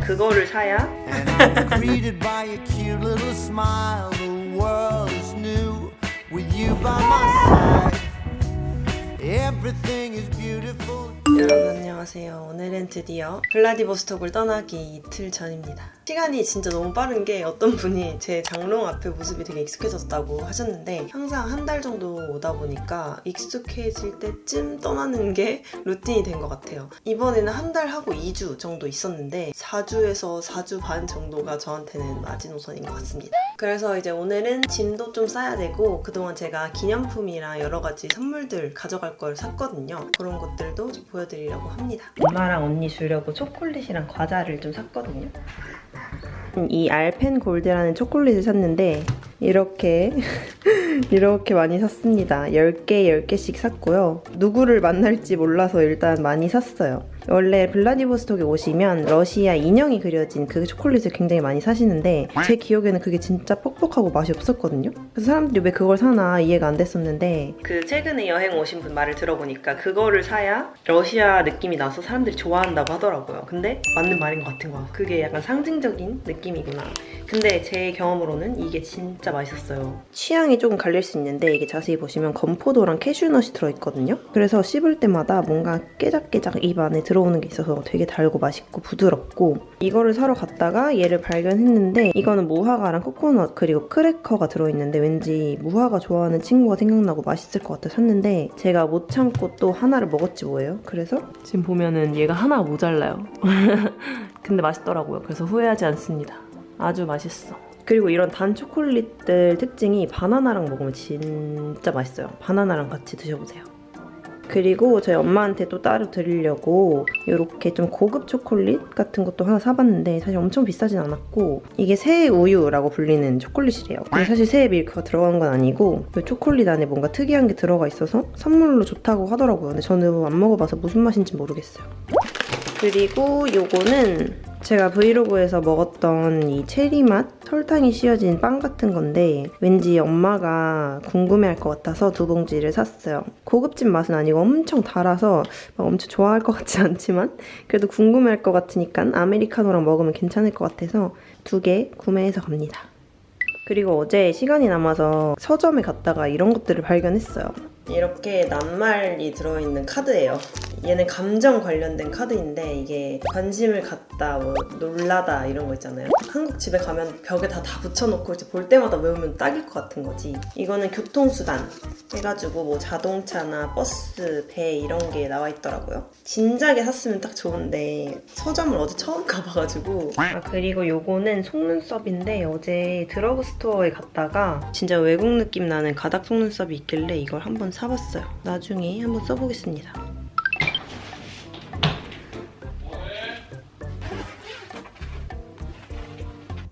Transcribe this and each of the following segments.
그거를 사야 Greeted by a cute little smile. The world is new with you by my side. Everything is beautiful. 여러분 안녕하세요. 오늘은 드디어 블라디보스톡을 떠나기 이틀 전입니다. 시간이 진짜 너무 빠른 게 어떤 분이 제 장롱 앞에 모습이 되게 익숙해졌다고 하셨는데 항상 한 달 정도 오다 보니까 익숙해질 때쯤 떠나는 게 루틴이 된 것 같아요. 이번에는 한 달 하고 2주 정도 있었는데 4주에서 4주 반 정도가 저한테는 마지노선인 것 같습니다. 그래서 이제 오늘은 짐도 좀 싸야 되고 그동안 제가 기념품이랑 여러 가지 선물들 가져갈 걸 샀거든요. 그런 것들도 좀 보여드리려고 합니다. 엄마랑 언니 주려고 초콜릿이랑 과자를 좀 샀거든요. 이 알펜 골드라는 초콜릿을 샀는데 이렇게 많이 샀습니다. 10개씩 샀고요. 누구를 만날지 몰라서 일단 많이 샀어요. 원래 블라디보스톡에 오시면 러시아 인형이 그려진 그 초콜릿을 굉장히 많이 사시는데 제 기억에는 그게 진짜 뻑뻑하고 맛이 없었거든요. 그래서 사람들이 왜 그걸 사나 이해가 안 됐었는데 그 최근에 여행 오신 분 말을 들어보니까 그거를 사야 러시아 느낌이 나서 사람들이 좋아한다고 하더라고요. 근데 맞는 말인 것 같은 거야. 그게 약간 상징적인 느낌이구나. 근데 제 경험으로는 이게 진짜 맛있었어요. 취향이 조금 갈릴 수 있는데 이게 자세히 보시면 건포도랑 캐슈넛이 들어있거든요. 그래서 씹을 때마다 뭔가 깨작깨작 입 안에 들어오는 게 있어서 되게 달고 맛있고 부드럽고 이거를 사러 갔다가 얘를 발견했는데 이거는 무화과랑 코코넛 그리고 크래커가 들어있는데 왠지 무화과 좋아하는 친구가 생각나고 맛있을 것 같아 샀는데 제가 못 참고 또 하나를 먹었지 뭐예요. 그래서 지금 보면은 얘가 하나가 모자라요. 근데 맛있더라고요. 그래서 후회하지 않습니다. 아주 맛있어. 그리고 이런 단 초콜릿들 특징이 바나나랑 먹으면 진짜 맛있어요. 바나나랑 같이 드셔보세요. 그리고 저희 엄마한테 또 따로 드리려고 이렇게 좀 고급 초콜릿 같은 것도 하나 사봤는데 사실 엄청 비싸진 않았고 이게 새 우유라고 불리는 초콜릿이래요. 근데 사실 새 밀크가 들어간 건 아니고 이 초콜릿 안에 뭔가 특이한 게 들어가 있어서 선물로 좋다고 하더라고요. 근데 저는 안 먹어봐서 무슨 맛인지 모르겠어요. 그리고 요거는 제가 브이로그에서 먹었던 이 체리맛 설탕이 씌어진 빵 같은 건데 왠지 엄마가 궁금해할 것 같아서 2봉지를 샀어요. 고급진 맛은 아니고 엄청 달아서 막 엄청 좋아할 것 같진 않지만 그래도 궁금해할 것 같으니까 아메리카노랑 먹으면 괜찮을 것 같아서 2개 구매해서 갑니다. 그리고 어제 시간이 남아서 서점에 갔다가 이런 것들을 발견했어요. 이렇게 낱말이 들어있는 카드예요. 얘는 감정 관련된 카드인데 이게 관심을 갖다, 뭐 놀라다 이런 거 있잖아요. 한국 집에 가면 벽에 다 붙여놓고 이제 볼 때마다 외우면 딱일 것 같은 거지. 이거는 교통수단 해가지고 뭐 자동차나 버스, 배 이런 게 나와 있더라고요. 진작에 샀으면 딱 좋은데 서점을 어제 처음 가봐가지고. 그리고 요거는 속눈썹인데 어제 드러그스토어에 갔다가 진짜 외국 느낌 나는 가닥 속눈썹이 있길래 이걸 한번 사봤어요. 나중에 한번 써보겠습니다.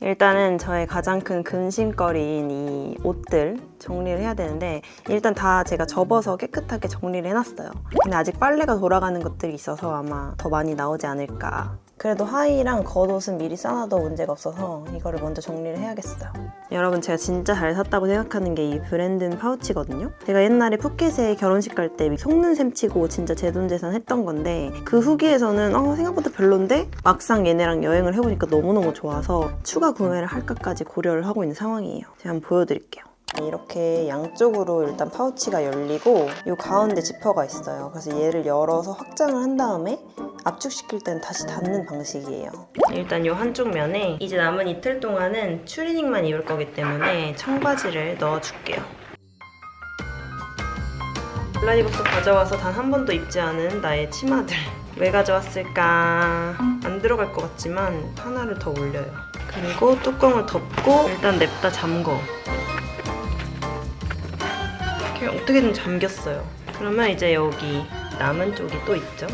일단은 저의 가장 큰 근심거리인 이 옷들 정리를 해야 되는데 일단 다 제가 접어서 깨끗하게 정리를 해놨어요. 근데 아직 빨래가 돌아가는 것들이 있어서 아마 더 많이 나오지 않을까. 그래도 하의랑 겉옷은 미리 싸놔도 문제가 없어서 이거를 먼저 정리를 해야겠어요. 여러분 제가 진짜 잘 샀다고 생각하는 게 이 브랜든 파우치거든요. 제가 옛날에 푸켓에 결혼식 갈 때 속눈샘 치고 진짜 제 돈 재산 했던 건데 그 후기에서는 생각보다 별론데 막상 얘네랑 여행을 해보니까 너무너무 좋아서 추가 구매를 할까까지 고려를 하고 있는 상황이에요. 제가 한번 보여드릴게요. 이렇게 양쪽으로 일단 파우치가 열리고 이 가운데 지퍼가 있어요. 그래서 얘를 열어서 확장을 한 다음에 압축시킬 때는 다시 닫는 방식이에요. 일단 이 한쪽 면에 이제 남은 이틀 동안은 추리닝만 입을 거기 때문에 청바지를 넣어줄게요. 블라디보스톡 가져와서 단 한 번도 입지 않은 나의 치마들. 왜 가져왔을까? 안 들어갈 것 같지만 하나를 더 올려요. 그리고 뚜껑을 덮고 일단 냅다 잠궈. 이렇게 어떻게든 잠겼어요. 그러면 이제 여기 남은 쪽이 또 있죠?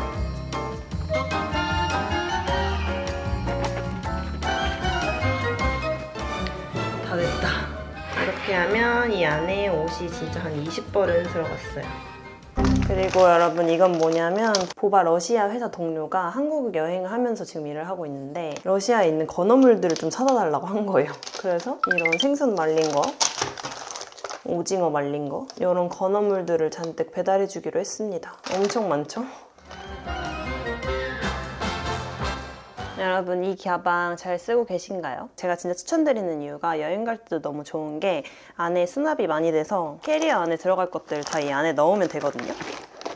다 됐다. 이렇게 하면 이 안에 옷이 진짜 한 20벌은 들어갔어요. 그리고 여러분 이건 뭐냐면 보바 러시아 회사 동료가 한국 여행을 하면서 지금 일을 하고 있는데 러시아에 있는 건어물들을 좀 사다 달라고 한 거예요. 그래서 이런 생선 말린 거, 오징어 말린 거 이런 건어물들을 잔뜩 배달해 주기로 했습니다. 엄청 많죠? 여러분 이 가방 잘 쓰고 계신가요? 제가 진짜 추천드리는 이유가 여행 갈 때도 너무 좋은 게 안에 수납이 많이 돼서 캐리어 안에 들어갈 것들 다 이 안에 넣으면 되거든요.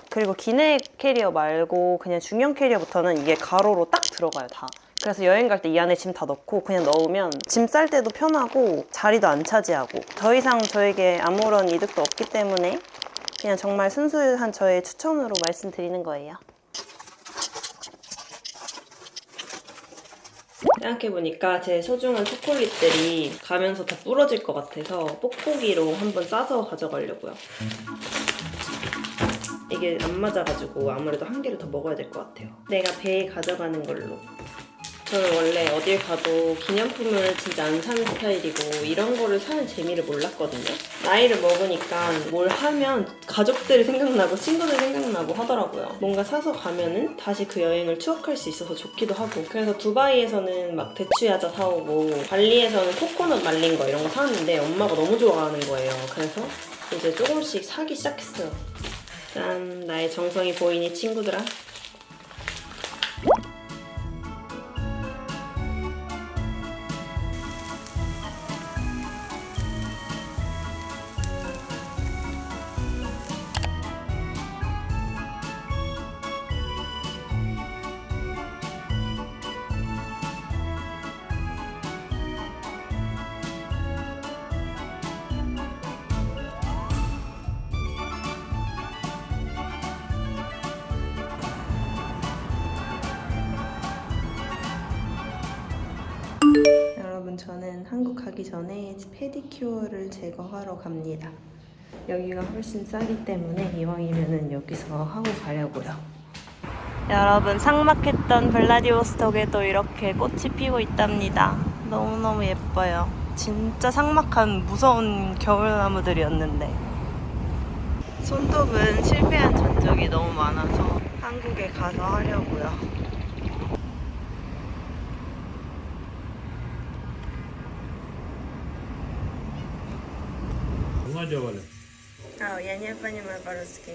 그리고 기내 캐리어 말고 그냥 중형 캐리어부터는 이게 가로로 딱 들어가요, 다. 그래서 여행 갈 때 이 안에 짐 다 넣고 그냥 넣으면 짐 쌀 때도 편하고 자리도 안 차지하고 더 이상 저에게 아무런 이득도 없기 때문에 그냥 정말 순수한 저의 추천으로 말씀드리는 거예요. 생각해보니까 제 소중한 초콜릿들이 가면서 다 부러질 것 같아서 뽁뽁이로 한번 싸서 가져가려고요. 이게 안 맞아가지고 아무래도 한 개를 더 먹어야 될 것 같아요. 내가 배에 가져가는 걸로. 저는 원래 어딜 가도 기념품을 진짜 안 사는 스타일이고 이런 거를 사는 재미를 몰랐거든요. 나이를 먹으니까 뭘 하면 가족들이 생각나고 친구들 생각나고 하더라고요. 뭔가 사서 가면은 다시 그 여행을 추억할 수 있어서 좋기도 하고. 그래서 두바이에서는 막 대추야자 사오고 발리에서는 코코넛 말린 거 이런 거 사왔는데 엄마가 너무 좋아하는 거예요. 그래서 이제 조금씩 사기 시작했어요. 짠, 나의 정성이 보이니 친구들아. 여러분 저는 한국 가기 전에 페디큐어를 제거하러 갑니다. 여기가 훨씬 싸기 때문에 이왕이면은 여기서 하고 가려고요. 여러분 상막했던 블라디보스톡에도 이렇게 꽃이 피고 있답니다. 너무너무 예뻐요. 진짜 상막한 무서운 겨울나무들이었는데 손톱은 실패한 전적이 너무 많아서 한국에 가서 하려고요. Jawab. Ja nie pani ma polski.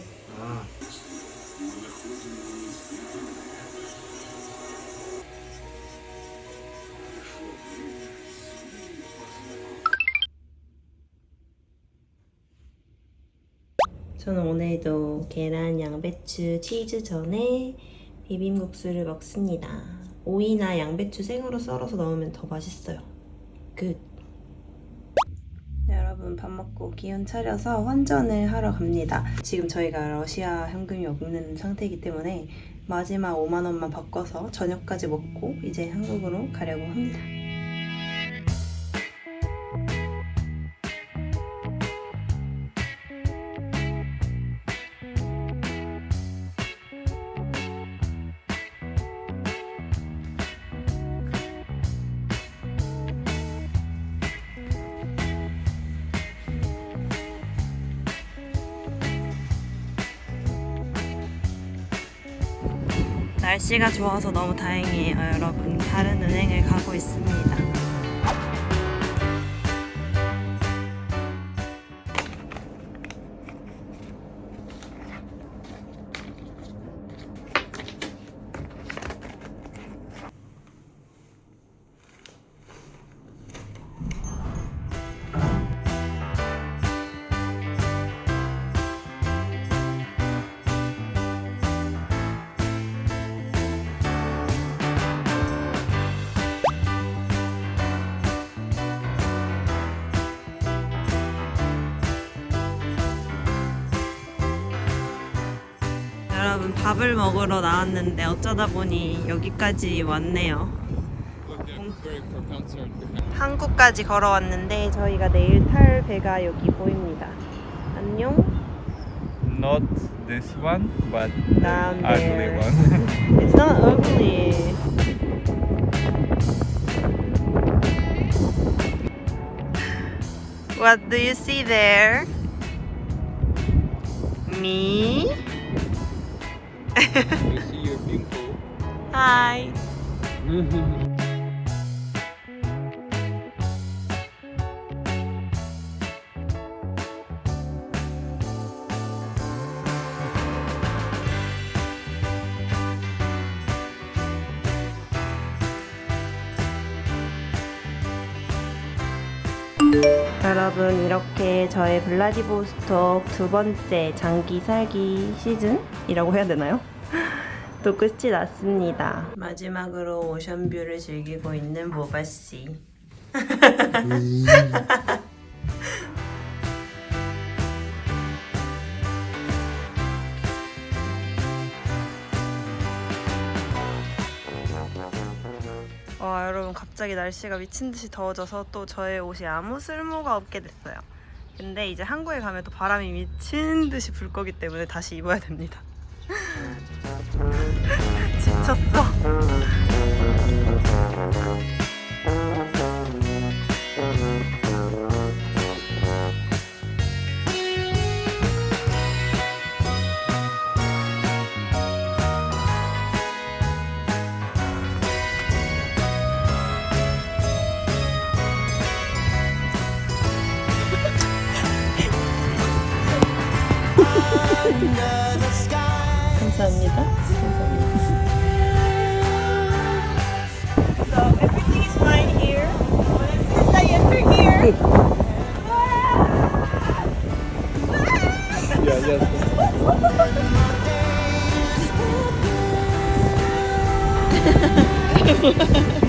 저는 오늘도 계란, 양배추, 치즈전에 비빔국수를 먹습니다. 오이나 양배추 생으로 썰어서 넣으면 더 맛있어요. 굿. 여러분 밥 먹고 기운 차려서 환전을 하러 갑니다. 지금 저희가 러시아 현금이 없는 상태이기 때문에 마지막 5만 원만 바꿔서 저녁까지 먹고 이제 한국으로 가려고 합니다. 날씨가 좋아서 너무 다행이에요, 여러분. 다른 은행을 가고 있습니다. 여러분 밥을 먹으러 나왔는데 어쩌다 보니 여기까지 왔네요. 한국까지 걸어왔는데 저희가 내일 탈 배가 여기 보입니다. 안녕. Not this one, but Down ugly there. one. It's not ugly. What do you see there? Me? You see your pimple. Hi. 여러분, 이렇게 저의 블라디보스톡 두 번째 장기 살기 시즌이라고 해야 되나요? 또 끝이 났습니다. 마지막으로 오션뷰를 즐기고 있는 모바씨. 와, 여러분, 갑자기 날씨가 미친듯이 더워져서 또 저의 옷이 아무 쓸모가 없게 됐어요. 근데 이제 한국에 가면 또 바람이 미친듯이 불 거기 때문에 다시 입어야 됩니다. 지쳤어. Under the sky. 감사합니다. So everything is fine here. Since I enter here. Yeah, yes.